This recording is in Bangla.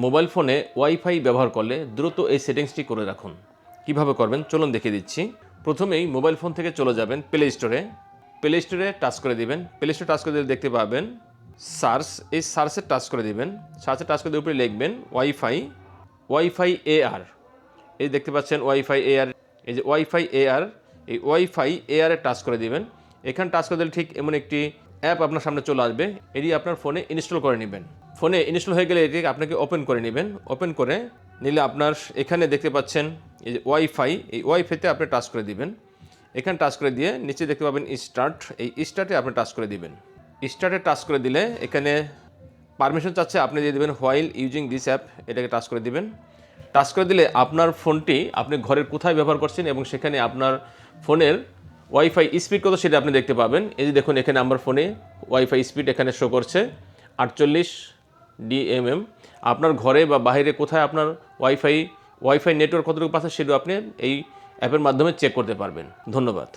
মোবাইল ফোনে ওয়াইফাই ব্যবহার করলে দ্রুত এই সেটিংসটি করে রাখুন। কিভাবে করবেন চলুন দেখিয়ে দিচ্ছি। প্রথমেই মোবাইল ফোন থেকে চলে যাবেন প্লে স্টোরে টাচ করে দিবেন। প্লে স্টোরে টাচ করে দিলে দেখতে পাবেন সার্চ, এই সার্চে টাচ করে দিবেন। সার্চে টাচ করে দিয়ে উপরে লিখবেন ওয়াইফাই এআর। এই দেখতে পাচ্ছেন ওয়াইফাই এআর, এই যে ওয়াইফাই এআর, এই ওয়াইফাই এআরে টাচ করে দিবেন। এখানে টাচ করে দিলে ঠিক এমন একটি অ্যাপ আপনার সামনে চলে আসবে, এটি আপনার ফোনে ইনস্টল করে নেবেন। ফোনে ইনস্টল হয়ে গেলে এটি আপনাকে ওপেন করে নেবেন। ওপেন করে নিলে আপনার এখানে দেখতে পাচ্ছেন এই যে ওয়াইফাই, এই ওয়াইফাইতে আপনি টাচ করে দিবেন। এখানে টাচ করে দিয়ে নিচে দেখতে পাবেন স্টার্ট, এই স্টার্টে আপনি টাচ করে দিবেন। স্টার্টে টাচ করে দিলে এখানে পারমিশন চাচ্ছে, আপনি দিয়ে দেবেন হোয়াইল ইউজিং দিস অ্যাপ, এটাকে টাচ করে দিবেন। টাচ করে দিলে আপনার ফোনটি আপনি ঘরের কোথায় ব্যবহার করছেন এবং সেখানে আপনার ফোনের ওয়াইফাই স্পিড কত সেটা আপনি দেখতে পাবেন। এই যে দেখুন এখানে আমার ফোনে ওয়াইফাই স্পিড এখানে শো করছে 48 DMM। আপনার ঘরে বা বাইরে কোথায় আপনার ওয়াইফাই নেটওয়ার্ক কতটুকু পাচ্ছে সেটাও আপনি এই অ্যাপের মাধ্যমে চেক করতে পারবেন। ধন্যবাদ।